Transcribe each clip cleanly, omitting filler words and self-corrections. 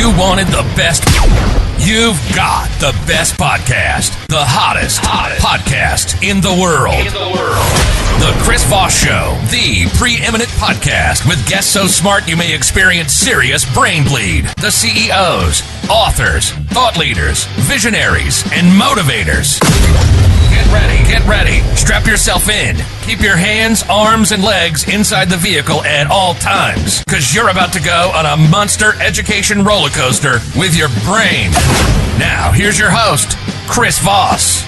you wanted the best, you've got the best podcast, the hottest podcast in the world. The Chris Voss Show, the preeminent podcast with guests so smart you may experience serious brain bleed. The CEOs, authors, thought leaders, visionaries, and motivators. Get ready. Strap yourself in. Keep your hands, arms, and legs inside the vehicle at all times, because you're about to go on a monster education roller coaster with your brain. Now, here's your host, Chris Voss.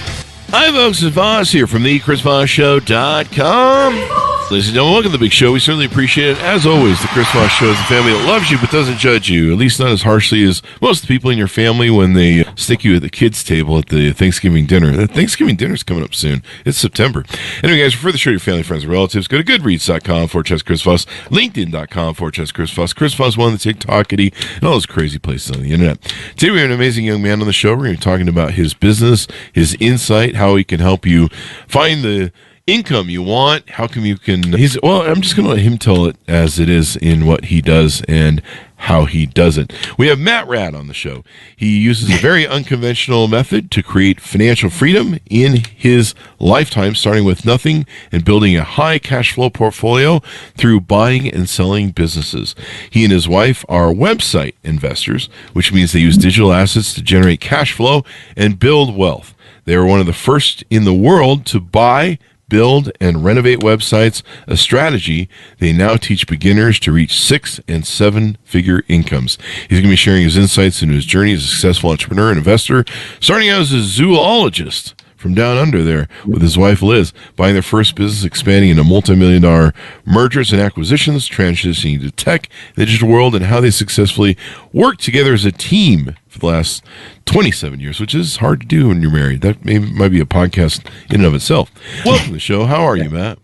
Hi, folks. It's Voss here from the ChrisVossShow.com. Ladies and gentlemen, welcome to the big show. We certainly appreciate it. As always, the Chris Voss Show is a family that loves you but doesn't judge you, at least not as harshly as most of the people in your family when they stick you at the kids' table at the Thanksgiving dinner. The Thanksgiving dinner's coming up soon. It's September. Anyway, guys, refer the show to your family, friends, and relatives. Go to goodreads.com/Chris Voss, LinkedIn.com/Chris Voss, Chris Voss One, the TikTokity, and all those crazy places on the internet. Today we have an amazing young man on the show. We're going to be talking about his business, his insight, how he can help you find the income you want. How come you can I'm just going to let him tell it as it is in what he does and how he does it. We have Matt Raad on the show. He uses a very unconventional method to create financial freedom in his lifetime, starting with nothing and building a high cash flow portfolio through buying and selling businesses. He and his wife are website investors, which means they use digital assets to generate cash flow and build wealth. They are one of the first in the world to buy, build, and renovate websites, a strategy they now teach beginners to reach 6- and 7-figure incomes. He's going to be sharing his insights into his journey as a successful entrepreneur and investor, starting out as a zoologist from down under there with his wife Liz, buying their first business, expanding into multi-million-dollar mergers and acquisitions, transitioning to tech, the digital world, and how they successfully work together as a team for the last 27 years, which is hard to do when you're married. That might be a podcast in and of itself. Welcome to the show. How are you, Matt?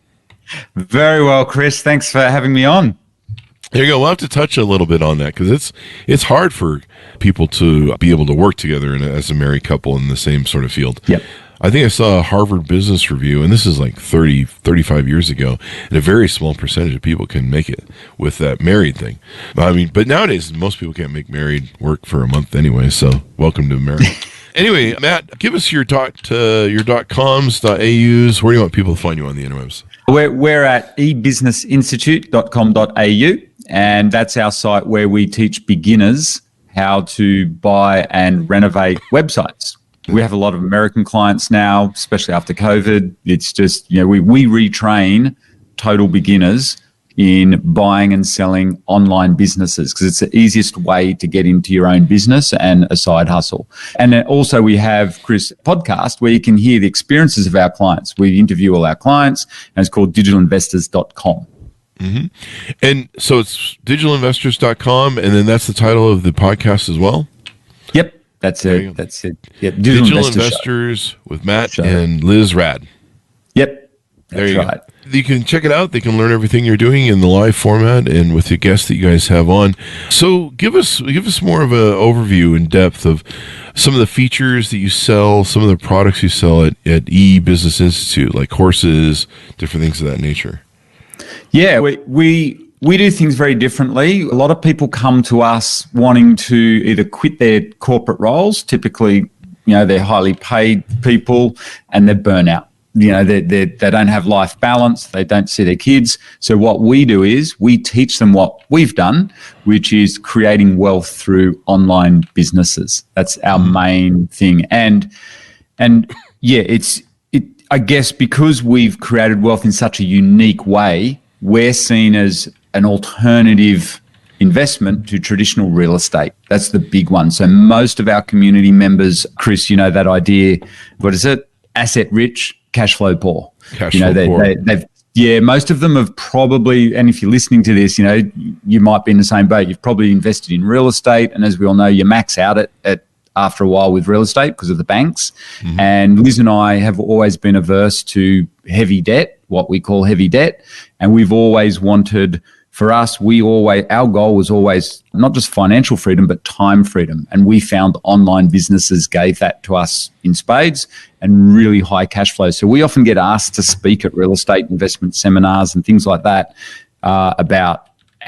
Very well, Chris. Thanks for having me on. There you go. We'll have to touch a little bit on that because it's hard for people to be able to work together as a married couple in the same sort of field. Yep. I think I saw a Harvard Business Review, and this is like 35 years ago, and a very small percentage of people can make it with that married thing. I mean, but nowadays, most people can't make married work for a month anyway, so welcome to married. Anyway, Matt, give us your .coms, .aus. Where do you want people to find you on the interwebs? We're at ebusinessinstitute.com.au, and that's our site where we teach beginners how to buy and renovate websites. We have a lot of American clients now, especially after COVID. It's just, we retrain total beginners in buying and selling online businesses because it's the easiest way to get into your own business and a side hustle. And then also we have Chris podcast where you can hear the experiences of our clients. We interview all our clients, and it's called digitalinvestors.com. Mm-hmm. And so it's digitalinvestors.com, and then that's the title of the podcast as well? Yep. That's it. Yep. Digital Investors with Matt and Liz Raad. Yep. There you go. You can check it out. They can learn everything you're doing in the live format and with the guests that you guys have on. So give us more of an overview in depth of some of the features that you sell, some of the products you sell at eBusiness Institute, like courses, different things of that nature. Yeah, we do things very differently. A lot of people come to us wanting to either quit their corporate roles. Typically, they're highly paid people and they're burnout. They don't have life balance. They don't see their kids. So what we do is we teach them what we've done, which is creating wealth through online businesses. That's our main thing. And yeah, I guess because we've created wealth in such a unique way, we're seen as an alternative investment to traditional real estate. That's the big one. So most of our community members, Chris, that idea, what is it? Asset rich, cash flow poor. Most of them have probably, and if you're listening to this, you might be in the same boat. You've probably invested in real estate. And as we all know, you max out at after a while with real estate because of the banks. Mm-hmm. And Liz and I have always been averse to heavy debt, what we call heavy debt. And we've always wanted, for us, our goal was always not just financial freedom, but time freedom. And we found online businesses gave that to us in spades and really high cash flow. So we often get asked to speak at real estate investment seminars and things like that about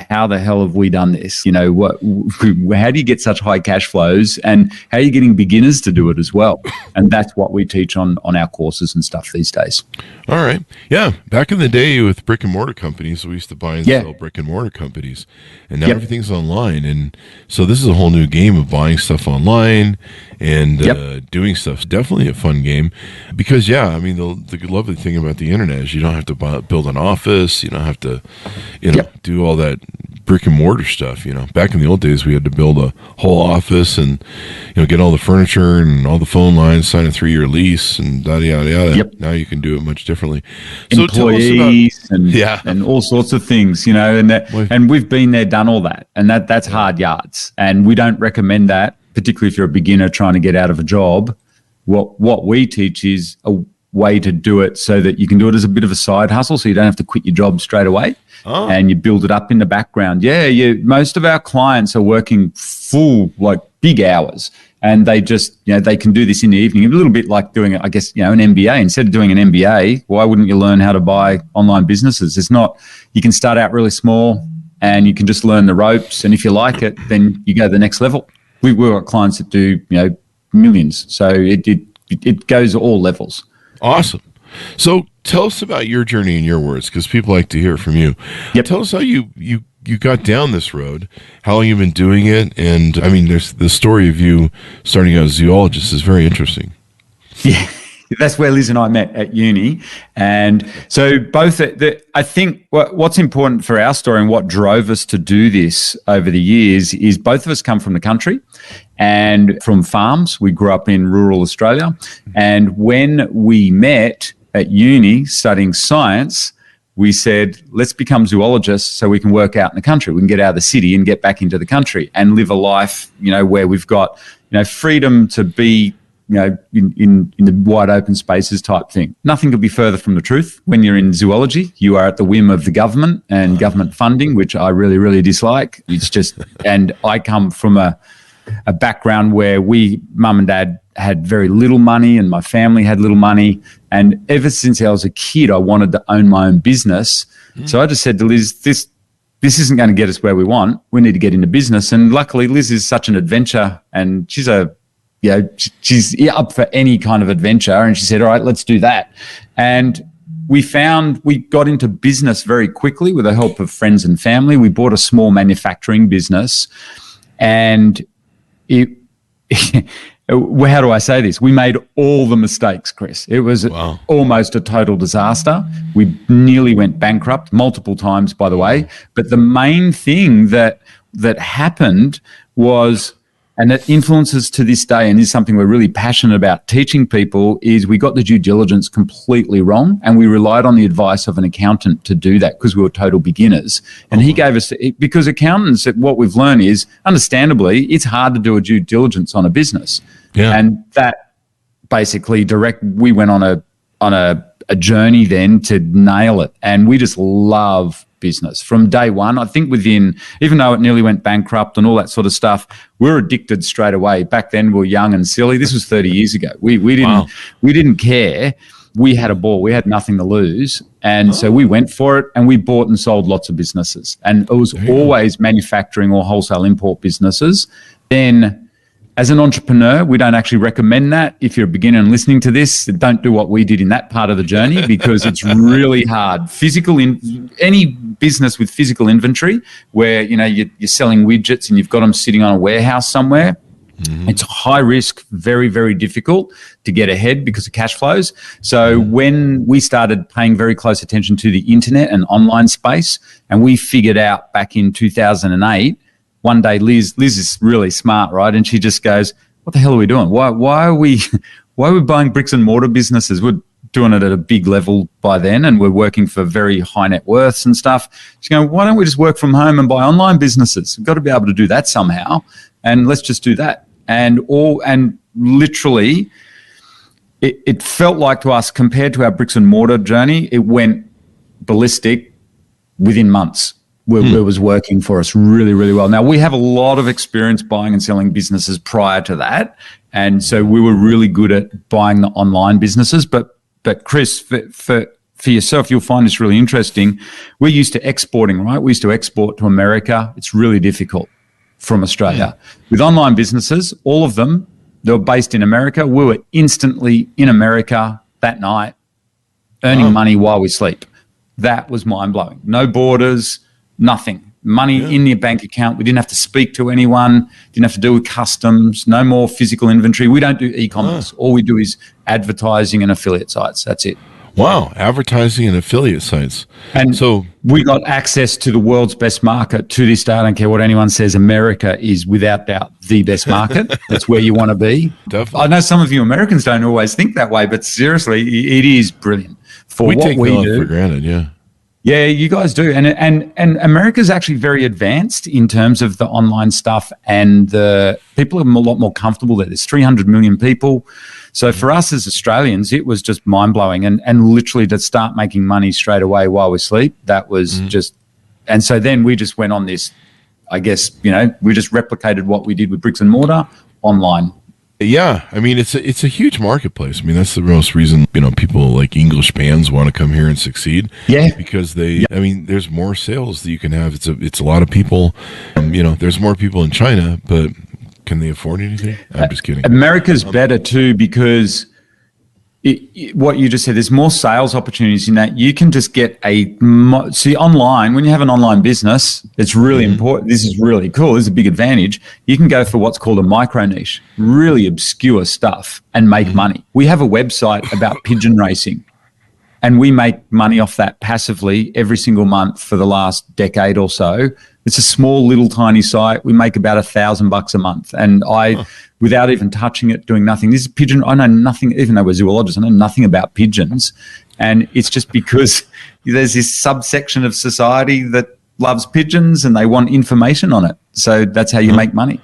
how the hell have we done this? You know, how do you get such high cash flows, and how are you getting beginners to do it as well? And that's what we teach on our courses and stuff these days. All right. Yeah. Back in the day with brick and mortar companies, we used to buy and sell brick and mortar companies, and now everything's online. And so this is a whole new game of buying stuff online and doing stuff. It's definitely a fun game because, I mean, the lovely thing about the internet is you don't have to build an office. You don't have to, do all that brick and mortar stuff. You know, back in the old days, we had to build a whole office and, get all the furniture and all the phone lines, sign a 3-year lease and yada, yada, yada. Yep. Now you can do it much differently. So employees and all sorts of things, and we've been there, done all that. And that's hard yards. And we don't recommend that, particularly if you're a beginner trying to get out of a job. What we teach is a way to do it so that you can do it as a bit of a side hustle, so you don't have to quit your job straight away. And you build it up in the background. Most of our clients are working full, like big hours, and they just, they can do this in the evening. A little bit like doing, I guess, an MBA. Instead of doing an MBA, why wouldn't you learn how to buy online businesses? You can start out really small and you can just learn the ropes. And if you like it, then you go to the next level. We've got clients that do, millions. So it goes all levels. Awesome. So tell us about your journey in your words, because people like to hear from you. Tell us how you got down this road, how long you've been doing it. And I mean, there's the story of you starting out as a zoologist is very interesting. Yeah. That's where Liz and I met at uni. And so I think what's important for our story and what drove us to do this over the years is both of us come from the country and from farms. We grew up in rural Australia. And when we met at uni studying science, we said, let's become zoologists so we can work out in the country. We can get out of the city and get back into the country and live a life, where we've got, freedom to be, in the wide open spaces type thing. Nothing could be further from the truth. When you're in zoology, you are at the whim of the government and government funding, which I really, really dislike. It's just, and I come from a background where mum and dad had very little money and my family had little money. And ever since I was a kid, I wanted to own my own business. So I just said to Liz, this isn't going to get us where we want. We need to get into business. And luckily, Liz is such an adventure, and she's up for any kind of adventure. And she said, all right, let's do that. And we got into business very quickly with the help of friends and family. We bought a small manufacturing business, and how do I say this? We made all the mistakes, Chris. It was almost a total disaster. We nearly went bankrupt multiple times, by the way. But the main thing that happened was, and it influences to this day, and is something we're really passionate about teaching people, is we got the due diligence completely wrong, and we relied on the advice of an accountant to do that because we were total beginners. And he gave us, because accountants, what we've learned is, understandably, it's hard to do a due diligence on a business. Yeah. And that basically we went on a journey then to nail it. And we just love business from day one. I think even though it nearly went bankrupt and all that sort of stuff, we're addicted straight away. Back then we were young and silly. This was 30 years ago. We didn't care. We had a ball. We had nothing to lose. And so we went for it, and we bought and sold lots of businesses. And it was always manufacturing or wholesale import businesses. Then as an entrepreneur, we don't actually recommend that. If you're a beginner and listening to this, don't do what we did in that part of the journey, because it's really hard. Any business with physical inventory where, you're selling widgets and you've got them sitting on a warehouse somewhere, it's high risk, very, very difficult to get ahead because of cash flows. So when we started paying very close attention to the internet and online space, and we figured out back in 2008, one day Liz is really smart, right? And she just goes, what the hell are we doing? Why are we buying bricks and mortar businesses? We're doing it at a big level by then, and we're working for very high net worths and stuff. She's going, why don't we just work from home and buy online businesses? We've got to be able to do that somehow, and let's just do that. And literally, it felt like to us, compared to our bricks and mortar journey, it went ballistic within months. It was working for us really, really well. Now, we have a lot of experience buying and selling businesses prior to that, and so we were really good at buying the online businesses. But Chris, for for yourself, you'll find this really interesting. We're used to exporting, right? We used to export to America. It's really difficult from Australia. With online businesses, all of them, they were based in America. We were instantly in America that night, earning money while we sleep. That was mind-blowing. No borders, nothing. Money in your bank account. We didn't have to speak to anyone, didn't have to deal with customs, no more physical inventory. We don't do e-commerce. All we do is advertising and affiliate sites. That's it. Wow, advertising and affiliate sites. And so we got access to the world's best market. To this day, I don't care what anyone says, America is without doubt the best market. That's where you want to be. Definitely. I know some of you Americans don't always think that way, but seriously, it is brilliant for what we do. For granted, yeah. Yeah, you guys do. And America's actually very advanced in terms of the online stuff, and the people are a lot more comfortable there. There's 300 million people. So for us as Australians, it was just mind-blowing. And literally to start making money straight away while we sleep, that was just... And so then we just went on this, I guess, we just replicated what we did with bricks and mortar online. Yeah, I mean, it's a huge marketplace. I mean, that's the most reason, people like English fans want to come here and succeed. Yeah. Because I mean, there's more sales that you can have. It's a lot of people, there's more people in China, but can they afford anything? I'm just kidding. America's better too, because what you just said, there's more sales opportunities in that you can just get see online, when you have an online business, it's really important. This is really cool. This is a big advantage. You can go for what's called a micro niche, really obscure stuff, and make money. We have a website about pigeon racing, and we make money off that passively every single month for the last decade or so. It's a small, little, tiny site. We make about $1,000 a month. And without even touching it, doing nothing. This is pigeon. I know nothing, even though we're zoologists, I know nothing about pigeons. And it's just because there's this subsection of society that loves pigeons and they want information on it. So that's how you make money.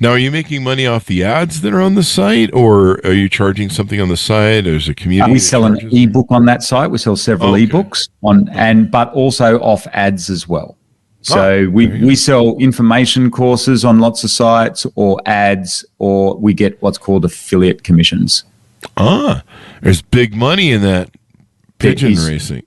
Now, are you making money off the ads that are on the site, or are you charging something on the site? There's a community. We sell an ebook on that site. We sell several ebooks but also off ads as well. So we sell information courses on lots of sites, or ads, or we get what's called affiliate commissions. There's big money in that pigeon racing.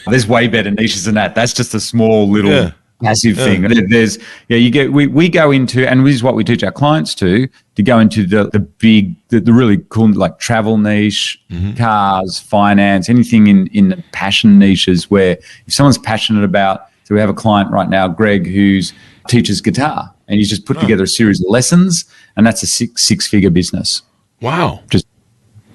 There's way better niches than that. That's just a small little passive thing. We go into, and this is what we teach our clients to go into the big, the really cool, like travel niche, cars, finance, anything in the passion niches where if someone's passionate about. So we have a client right now, Greg, who teaches guitar, and he's just put together a series of lessons, and that's a six-figure business. Wow.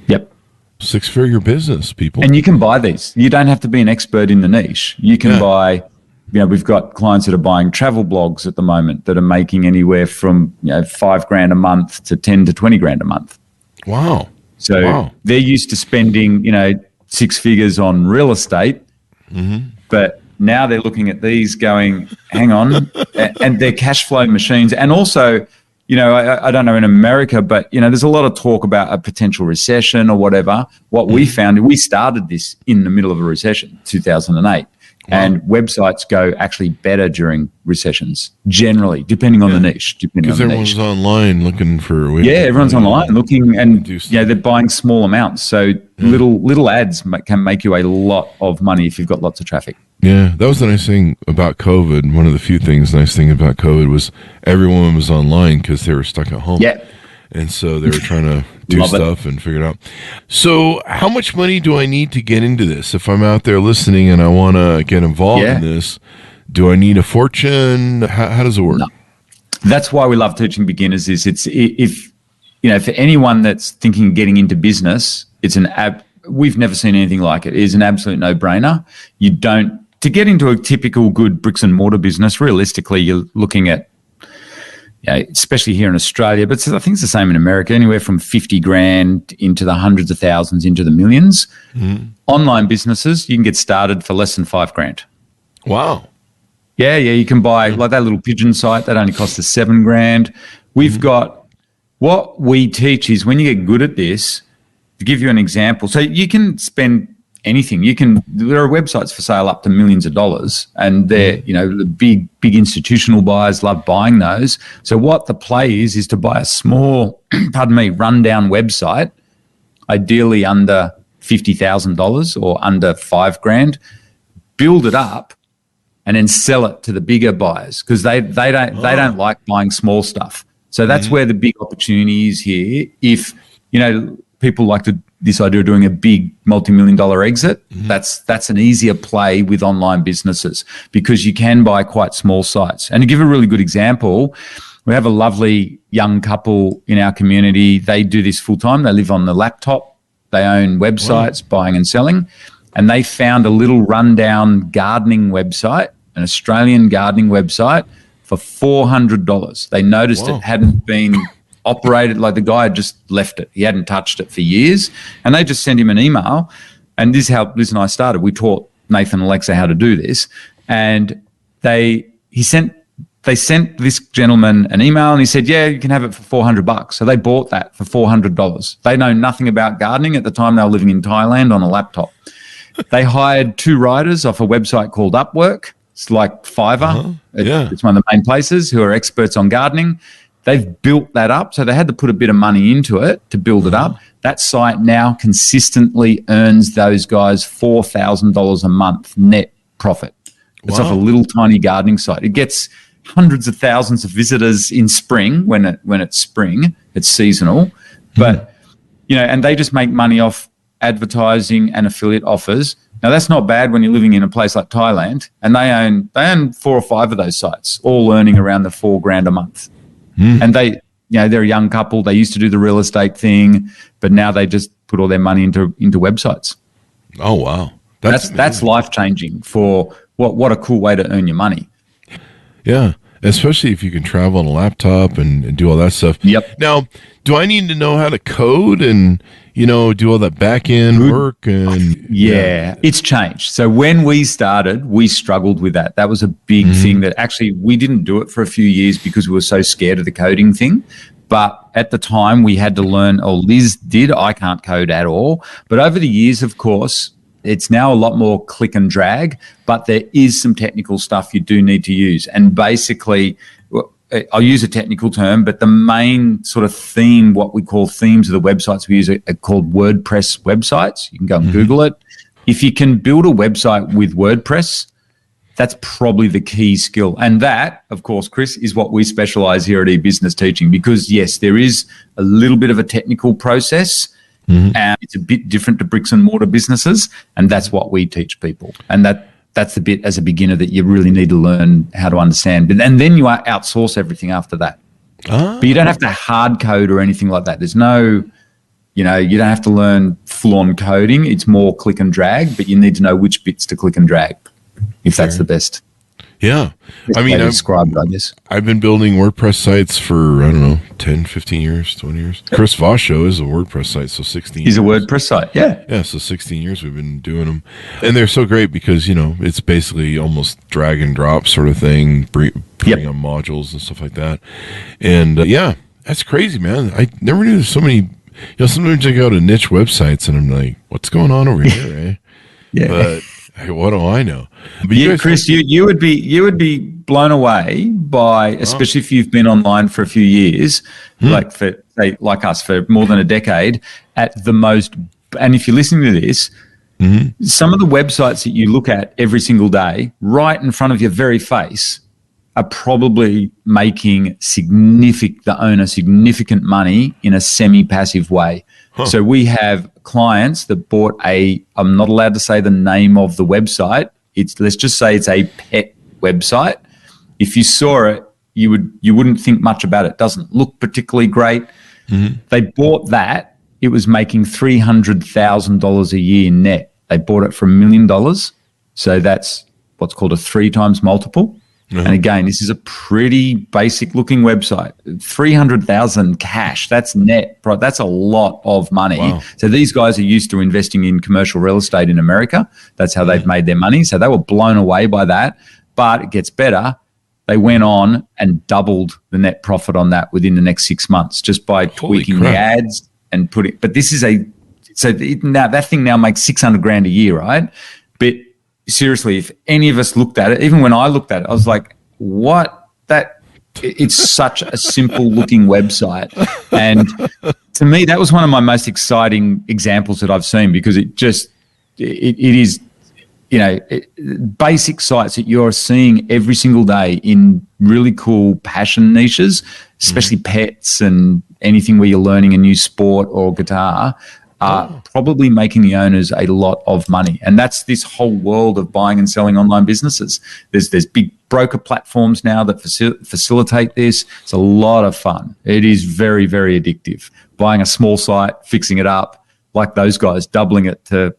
Yep. Six-figure business, people. And you can buy these. You don't have to be an expert in the niche. You can buy, we've got clients that are buying travel blogs at the moment that are making anywhere from, $5,000 a month to 10 to 20 grand a month. Wow. So they're used to spending, 6 figures on real estate, but now they're looking at these going, hang on, and they're cash flow machines. And also, I don't know in America, but, there's a lot of talk about a potential recession or whatever. What we found, we started this in the middle of a recession, 2008. And websites go actually better during recessions, generally, depending on the niche. Because everyone's online looking for a way. Yeah, everyone's online looking, and they're buying small amounts. So little ads can make you a lot of money if you've got lots of traffic. Yeah, that was the nice thing about COVID. One of the few nice thing about COVID was everyone was online because they were stuck at home. Yeah. And so they were trying to do stuff and figure it out. So how much money do I need to get into this? If I'm out there listening and I want to get involved in this, do I need a fortune? How does it work? No. That's why we love teaching beginners for anyone that's thinking of getting into business, we've never seen anything like it. It is an absolute no-brainer. To get into a typical good bricks and mortar business, realistically, you're looking at, especially here in Australia, but I think it's the same in America, anywhere from 50 grand into the hundreds of thousands, into the millions. Online businesses, you can get started for less than $5,000. Wow. Yeah, you can buy like that little pigeon site that only costs us $7,000. We've got, what we teach is when you get good at this, to give you an example, so you can spend anything. There are websites for sale up to millions of dollars, and they're, the big institutional buyers love buying those. So what the play is to buy a small, rundown website, ideally under $50,000 or under $5,000, build it up, and then sell it to the bigger buyers, because they don't like buying small stuff. So that's where the big opportunity is here. If people like this idea of doing a big multi-million-dollar exit, that's an easier play with online businesses, because you can buy quite small sites. And to give a really good example, we have a lovely young couple in our community. They do this full time. They live on the laptop. They own websites, buying and selling. And they found a little rundown gardening website, an Australian gardening website, for $400. They noticed it hadn't been operated, like the guy had just left it. He hadn't touched it for years. And they just sent him an email. And this is how Liz and I started. We taught Nathan and Alexa how to do this. And they sent this gentleman an email, and he said, yeah, you can have it for $400. So they bought that for $400. They know nothing about gardening. At the time, they were living in Thailand on a laptop. They hired 2 writers off a website called Upwork. It's like Fiverr. It's one of the main places, who are experts on gardening. They've built that up. So they had to put a bit of money into it to build it up. That site now consistently earns those guys $4,000 a month net profit. It's off a little tiny gardening site. It gets hundreds of thousands of visitors in spring when it's spring. It's seasonal. But, and they just make money off advertising and affiliate offers. Now, that's not bad when you're living in a place like Thailand, and they own 4 or 5 of those sites, all earning around the $4,000 a month. And they're a young couple. They used to do the real estate thing, but now they just put all their money into websites. Oh, wow. That's life-changing for what a cool way to earn your money. Yeah, especially if you can travel on a laptop and do all that stuff. Yep. Now, do I need to know how to code and, do all that back-end work? And Yeah, it's changed. So when we started, we struggled with that. That was a big thing that actually we didn't do it for a few years because we were so scared of the coding thing. But at the time, we had to learn, or Liz did. I can't code at all. But over the years, of course, it's now a lot more click and drag, but there is some technical stuff you do need to use. And basically, I'll use a technical term, but the main sort of theme, what we call themes of the websites we use, are called WordPress websites. You can go and Google it. If you can build a website with WordPress, that's probably the key skill. And that, of course, Chris, is what we specialize here at eBusiness teaching, because, yes, there is a little bit of a technical process, and it's a bit different to bricks and mortar businesses, and that's what we teach people. And that's the bit as a beginner that you really need to learn how to understand. And then you outsource everything after that. But you don't have to hard code or anything like that. There's no, you don't have to learn full-on coding. It's more click and drag, but you need to know which bits to click and drag, if that's the best. Yeah. I've been building WordPress sites for, 10, 15 years, 20 years. Chris Voss Show is a WordPress site, so 16 years. He's a WordPress site, yeah. Yeah, so 16 years we've been doing them. And they're so great because, it's basically almost drag and drop sort of thing, putting on modules and stuff like that. And, that's crazy, man. I never knew there's so many, sometimes I go to niche websites and I'm like, what's going on over here, eh? Yeah. But what do I know? But Chris, you would be blown away by, especially if you've been online for a few years, like us for more than a decade, at the most. And if you're listening to this, some of the websites that you look at every single day, right in front of your very face, are probably making significant money in a semi-passive way. So we have clients that bought I'm not allowed to say the name of the website. Let's just say it's a pet website. If you saw it, you wouldn't think much about it. It doesn't look particularly great. They bought that. It was making $300,000 a year net. They bought it for $1 million. So that's what's called a 3 times multiple. And again, this is a pretty basic looking website. 300,000 cash, that's net. That's a lot of money. Wow. So these guys are used to investing in commercial real estate in America. That's how they've made their money. So they were blown away by that. But it gets better. They went on and doubled the net profit on that within the next 6 months just by tweaking the ads and putting. But this is that thing now makes $600,000 a year, right? But seriously, if any of us looked at it, even when I looked at it, I was like, what? It's such a simple looking website. And To me, that was one of my most exciting examples that I've seen, because it is, basic sites that you're seeing every single day in really cool passion niches, especially pets and anything where you're learning a new sport or guitar, are probably making the owners a lot of money. And that's this whole world of buying and selling online businesses. There's big broker platforms now that facilitate this. It's a lot of fun. It is very, very addictive. Buying a small site, fixing it up, like those guys, doubling it to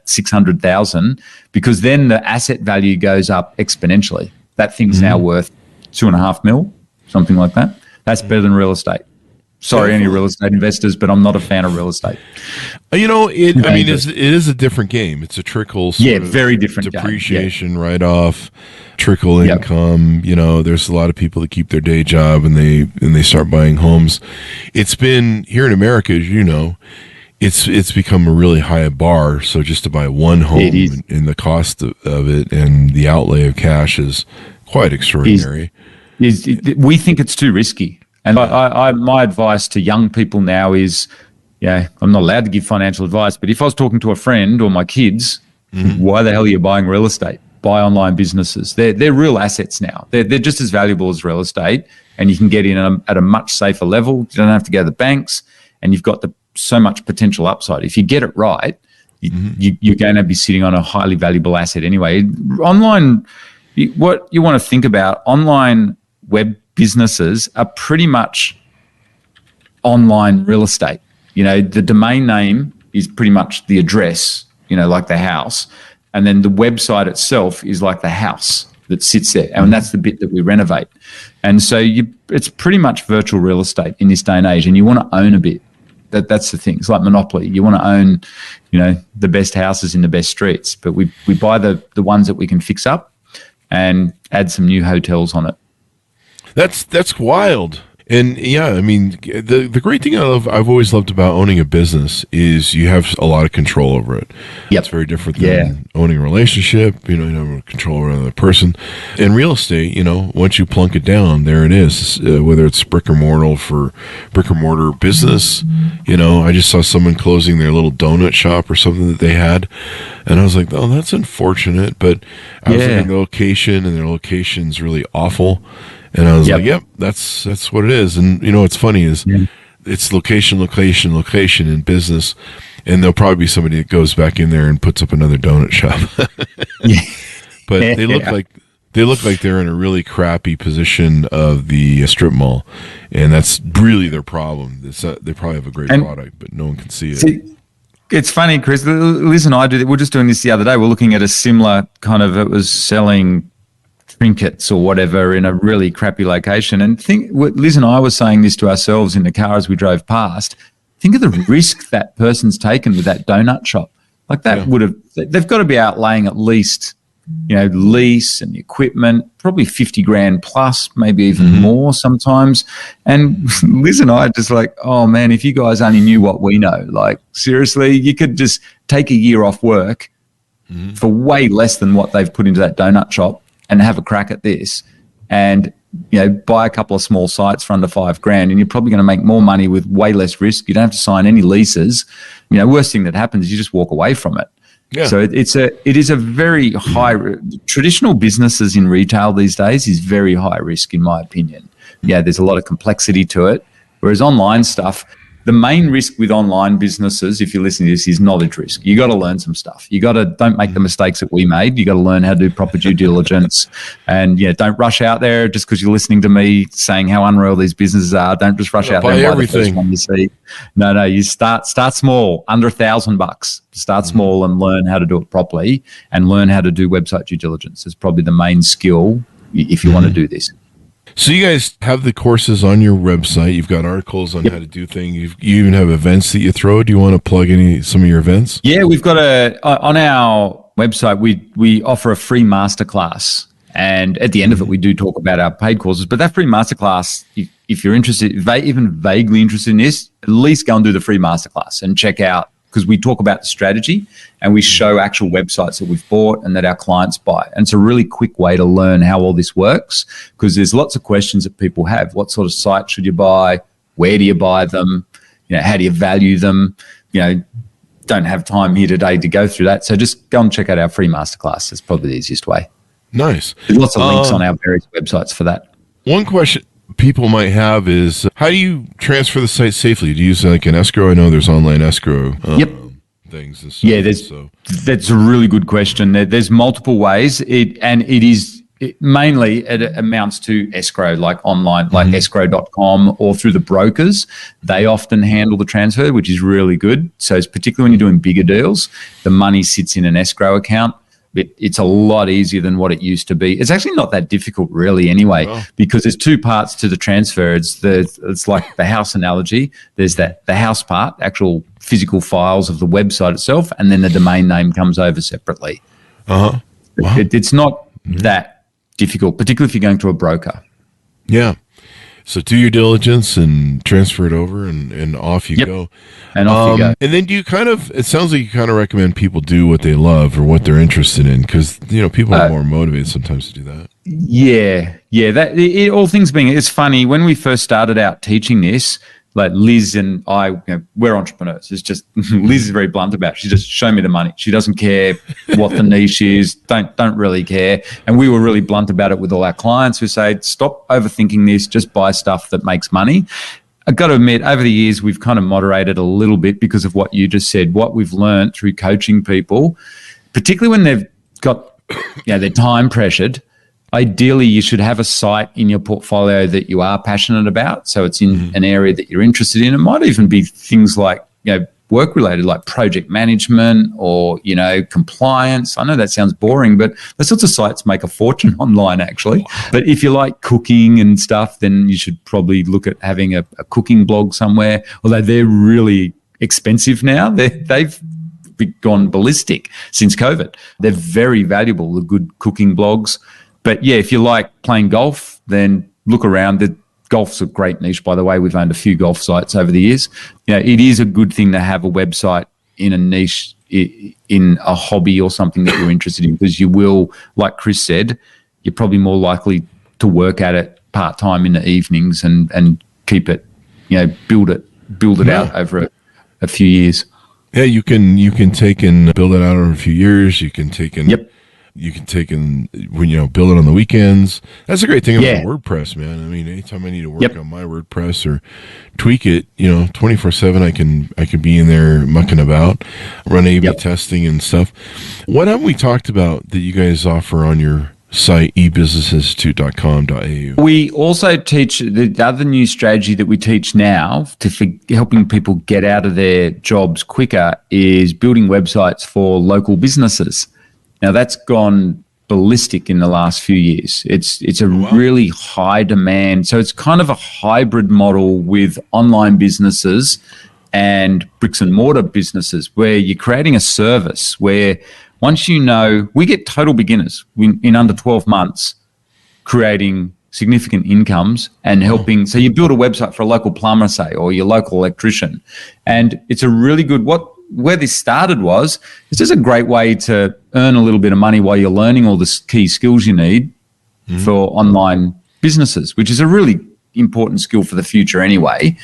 600,000, because then the asset value goes up exponentially. That thing's now worth 2.5 mil, something like that. That's better than real estate. Sorry, any real estate investors, but I'm not a fan of real estate. It is a different game. It's a trickle, very different depreciation write-off, trickle income. There's a lot of people that keep their day job and they start buying homes. It's been here in America, as you know, it's become a really high bar. So just to buy one home and the cost of it and the outlay of cash is quite extraordinary. We think it's too risky. And my advice to young people now is, I'm not allowed to give financial advice, but if I was talking to a friend or my kids, why the hell are you buying real estate? Buy online businesses. They're real assets now. They're just as valuable as real estate, and you can get in at a much safer level. You don't have to go to the banks, and you've got so much potential upside. If you get it right, you're going to be sitting on a highly valuable asset anyway. Online, what you want to think about, online web businesses are pretty much online real estate. The domain name is pretty much the address, like the house. And then the website itself is like the house that sits there. And that's the bit that we renovate. And so it's pretty much virtual real estate in this day and age. And you want to own a bit. That's the thing. It's like Monopoly. You want to own, the best houses in the best streets. But we buy the ones that we can fix up and add some new hotels on it. That's wild. And the great thing I've always loved about owning a business is you have a lot of control over it. It's very different than owning a relationship. You have control over another person. In real estate, once you plunk it down, there it is. Whether it's brick or mortar business, I just saw someone closing their little donut shop or something that they had, and I was like, oh, that's unfortunate. But I was looking at the location, and their location's really awful. And I was like, yep, that's what it is. And what's funny is it's location in business, and there'll probably be somebody that goes back in there and puts up another donut shop. But they look like they're in a really crappy position of the strip mall, and that's really their problem. They probably have a great product, but no one can see it. It's funny, Chris. Liz and I we're just doing this the other day. We're looking at a similar kind of, it was selling trinkets or whatever in a really crappy location. And Liz and I were saying this to ourselves in the car as we drove past. Think of the risk that person's taken with that donut shop. Like that they've got to be outlaying at least, lease and equipment, probably 50 grand plus, maybe even more sometimes. And Liz and I are just like, oh man, if you guys only knew what we know, like seriously, you could just take a year off work for way less than what they've put into that donut shop and have a crack at this, and buy a couple of small sites for under $5,000, and you're probably going to make more money with way less risk. You don't have to sign any leases. Worst thing that happens is you just walk away from it. Yeah. So it is a very high. Traditional businesses in retail these days is very high risk, in my opinion. There's a lot of complexity to it, whereas online stuff. The main risk with online businesses, if you're listening to this, is knowledge risk. You got to learn some stuff. Don't make the mistakes that we made. You got to learn how to do proper due diligence, and don't rush out there just because you're listening to me saying how unreal these businesses are. Don't just rush out there and buy everything. The first one you see. No. You start small, under $1,000. Start small and learn how to do it properly, and learn how to do website due diligence. It's probably the main skill if you want to do this. So you guys have the courses on your website. You've got articles on how to do things. You even have events that you throw. Do you want to plug some of your events? Yeah, we've got on our website, we offer a free masterclass. And at the end of it, we do talk about our paid courses. But that free masterclass, if you're interested, even vaguely interested in this, at least go and do the free masterclass and check out, because we talk about the strategy and we show actual websites that we've bought and that our clients buy. And it's a really quick way to learn how all this works, because there's lots of questions that people have. What sort of site should you buy? Where do you buy them? how do you value them? Don't have time here today to go through that. So just go and check out our free masterclass. It's probably the easiest way. Nice. There's lots of links on our various websites for that. One question people might have is, how do you transfer the site safely? Do you use like an escrow? I know there's online escrow things and stuff. Yeah, that's a really good question. There's multiple ways. It mainly amounts to escrow, like online, like escrow.com or through the brokers. They often handle the transfer, which is really good. So it's particularly when you're doing bigger deals, the money sits in an escrow account. It's a lot easier than what it used to be. It's actually not that difficult really anyway, because there's two parts to the transfer. It's like the house analogy. There's the house part, actual physical files of the website itself, and then the domain name comes over separately. Wow. It's not that difficult, particularly if you're going to a broker. Yeah. So do your diligence and transfer it over and off you go. And off you go. And then it sounds like you kind of recommend people do what they love or what they're interested in, because, people are more motivated sometimes to do that. Yeah. All things being, it's funny, when we first started out teaching this, like Liz and I, we're entrepreneurs. It's just, Liz is very blunt about it. She just, show me the money. She doesn't care what the niche is, don't really care. And we were really blunt about it with all our clients who say, stop overthinking this, just buy stuff that makes money. I've got to admit, over the years, we've kind of moderated a little bit because of what you just said, what we've learned through coaching people, particularly when they've got, they're time pressured. Ideally, you should have a site in your portfolio that you are passionate about. So it's in an area that you're interested in. It might even be things like, work related, like project management or, compliance. I know that sounds boring, but those sorts of sites make a fortune online, actually. But if you like cooking and stuff, then you should probably look at having a cooking blog somewhere, although they're really expensive now. They've gone ballistic since COVID. They're very valuable, the good cooking blogs. But yeah, if you like playing golf, then look around. Golf's a great niche, by the way. We've owned a few golf sites over the years. It is a good thing to have a website in a niche, in a hobby or something that you're interested in, because you will, like Chris said, you're probably more likely to work at it part-time in the evenings and keep it, build it out over a few years. Yeah, you can take and build it out over a few years. You can take and you can take and build it on the weekends. That's a great thing about WordPress, man. I mean, anytime I need to work on my WordPress or tweak it, 24/7, I can be in there mucking about, run A/B testing and stuff. What have we talked about that you guys offer on your site, ebusinessinstitute.com.au? We also teach, the other new strategy that we teach now helping people get out of their jobs quicker is building websites for local businesses. Now, that's gone ballistic in the last few years. It's a really high demand. So it's kind of a hybrid model with online businesses and bricks and mortar businesses, where you're creating a service where once we get total beginners in under 12 months creating significant incomes and helping. So you build a website for a local plumber, say, or your local electrician. And it's a really good, where this started was, it's just a great way to earn a little bit of money while you're learning all the key skills you need for online businesses, which is a really important skill for the future anyway.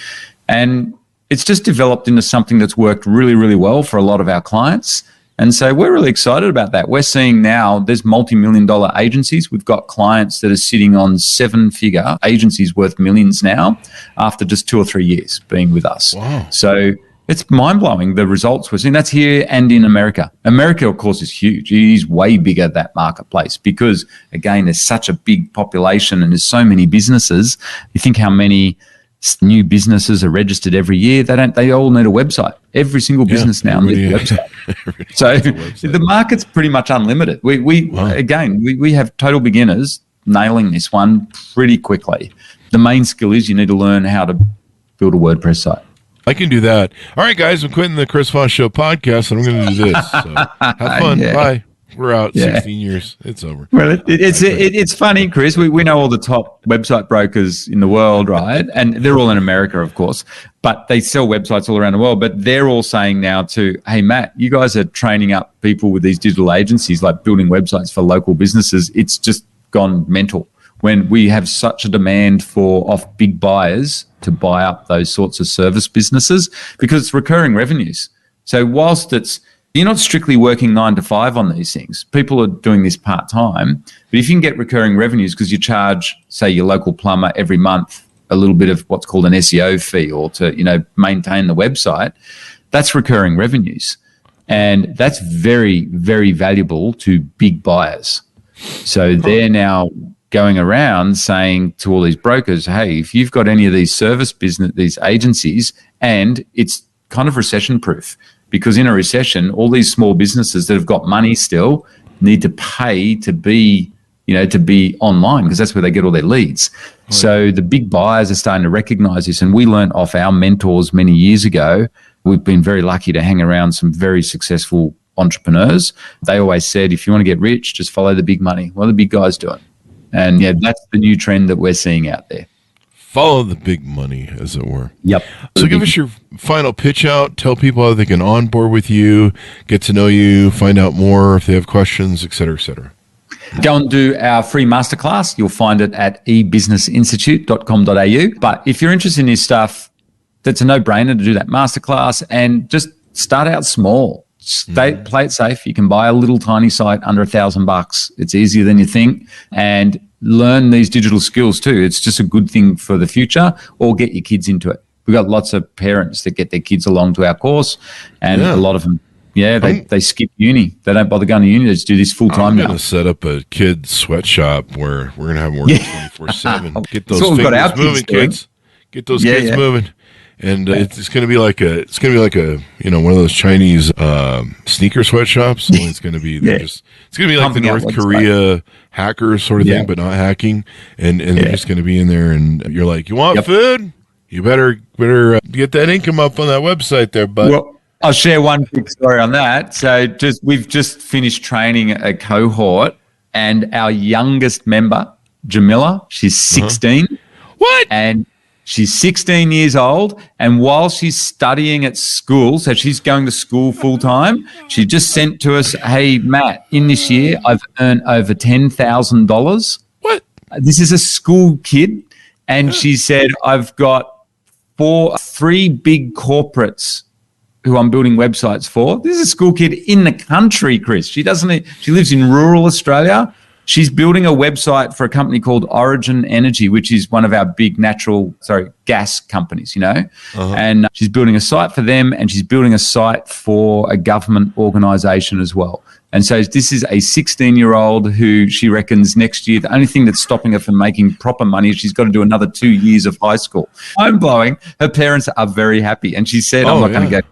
And it's just developed into something that's worked really, really well for a lot of our clients. And so we're really excited about that. We're seeing now there's multi-million-dollar agencies. We've got clients that are sitting on 7-figure agencies worth millions now after just 2 or 3 years being with us. Wow. So it's mind-blowing, the results we're seeing. That's here and in America. America, of course, is huge. It is way bigger, that marketplace, because, again, there's such a big population and there's so many businesses. You think how many new businesses are registered every year. They all need a website. Every single business now needs a website. So the market's pretty much unlimited. We have total beginners nailing this one pretty quickly. The main skill is you need to learn how to build a WordPress site. I can do that. All right, guys, I'm quitting the Chris Voss Show podcast, and I'm going to do this. So have fun. Bye. We're out. 16 years. It's over. Well, it's funny, Chris. We know all the top website brokers in the world, right? And they're all in America, of course. But they sell websites all around the world. But they're all saying now to, hey, Matt, you guys are training up people with these digital agencies, like building websites for local businesses. It's just gone mental. when we have such a demand off big buyers to buy up those sorts of service businesses because it's recurring revenues. So whilst you're not strictly working 9 to 5 on these things. People are doing this part-time. But if you can get recurring revenues because you charge, say, your local plumber every month a little bit of what's called an SEO fee or to, maintain the website, that's recurring revenues. And that's very, very valuable to big buyers. So they're now going around saying to all these brokers, hey, if you've got any of these service business, these agencies, and it's kind of recession-proof. Because in a recession, all these small businesses that have got money still need to pay to be online because that's where they get all their leads. Right. So the big buyers are starting to recognize this. And we learned off our mentors many years ago. We've been very lucky to hang around some very successful entrepreneurs. They always said, if you want to get rich, just follow the big money. What are the big guys doing? And that's the new trend that we're seeing out there. Follow the big money, as it were. Yep. So give us your final pitch out. Tell people how they can onboard with you, get to know you, find out more if they have questions, et cetera, et cetera. Go and do our free masterclass. You'll find it at ebusinessinstitute.com.au. But if you're interested in this stuff, that's a no-brainer to do that masterclass and just start out small. Play it safe. You can buy a little tiny site under $1,000. It's easier than you think. And learn these digital skills too. It's just a good thing for the future, or get your kids into it. We've got lots of parents that get their kids along to our course, and a lot of them, they skip uni. They don't bother going to uni. They just do this full time now. I'm going to set up a kid sweatshop where we're going to have them work 24/7. Get those fingers moving, kids. Get those kids moving. And it's going to be like a one of those Chinese sneaker sweatshops. Only it's going to be it's going to be like the North Korea hackers sort of thing, but not hacking. And they're just going to be in there, and you're like, you want food? You better get that income up on that website there, bud. Well, I'll share one quick story on that. So we've just finished training a cohort, and our youngest member, Jamila, she's 16. What? And she's 16 years old, and while she's studying at school, so she's going to school full-time, she just sent to us, hey, Matt, in this year, I've earned over $10,000. What? This is a school kid, and she said, I've got 3 big corporates who I'm building websites for. This is a school kid in the country, Chris. She lives in rural Australia. She's building a website for a company called Origin Energy, which is one of our big gas companies, and she's building a site for them, and she's building a site for a government organization as well. And so this is a 16-year-old who she reckons next year, the only thing that's stopping her from making proper money is she's got to do another 2 years of high school. Mind-blowing. Her parents are very happy. And she said, I'm not going to go.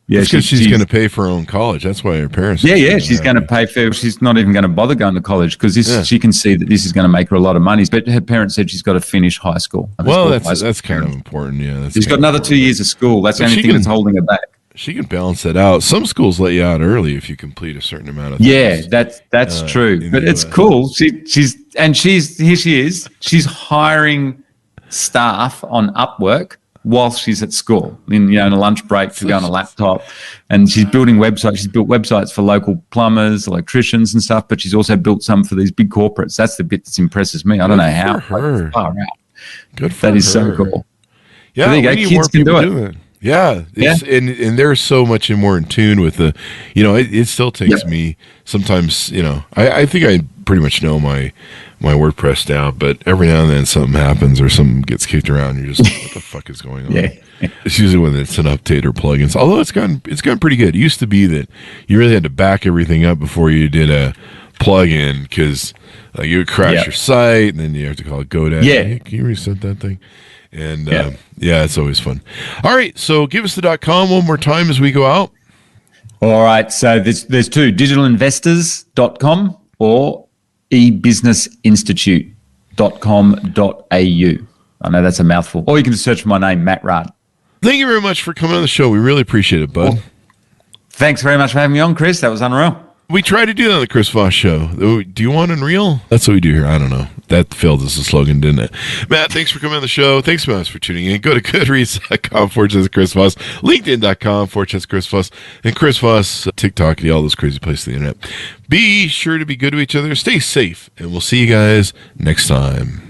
Yeah, because she's going to pay for her own college. That's why her parents. She's going to pay for. She's not even going to bother going to college because she can see that this is going to make her a lot of money. But her parents said she's got to finish high school. Well, that's kind of important. Yeah, she's got another 2 years of school. That's the only thing that's holding her back. She can balance that out. Some schools let you out early if you complete a certain amount of things. Yeah, that's true. But it's cool. She's here. She is. She's hiring staff on Upwork whilst she's at school, in a lunch break to go on a laptop, and she's building websites. She's built websites for local plumbers, electricians, and stuff. But she's also built some for these big corporates. That's the bit that impresses me. I don't know how. Her. Far out. Good for her. That is so cool. Yeah, there you go. Kids can do it. Yeah. And they're so much more in tune with the, it still takes me sometimes, I think I pretty much know my WordPress down, but every now and then something happens or something gets kicked around. You're just like, what the fuck is going on? Yeah. It's usually when it's an update or plugins, although it's gotten pretty good. It used to be that you really had to back everything up before you did a plugin because you would crash your site and then you have to call it GoDaddy. Yeah. Hey, can you reset that thing? And it's always fun. All right, so give us the .com one more time as we go out. All right, so there's 2, digitalinvestors.com or ebusinessinstitute.com.au. I know that's a mouthful. Or you can just search for my name, Matt Raad. Thank you very much for coming on the show. We really appreciate it, bud. Well, thanks very much for having me on, Chris. That was unreal. We try to do that on the Chris Voss Show. Do you want Unreal? That's what we do here. I don't know. that failed as a slogan, didn't it? Matt, thanks for coming on the show. Thanks, Matt, for tuning in. Go to goodreads.com/Chris Voss, LinkedIn.com/Chris Voss, and Chris Voss, TikTok, all those crazy places on the internet. Be sure to be good to each other. Stay safe, and we'll see you guys next time.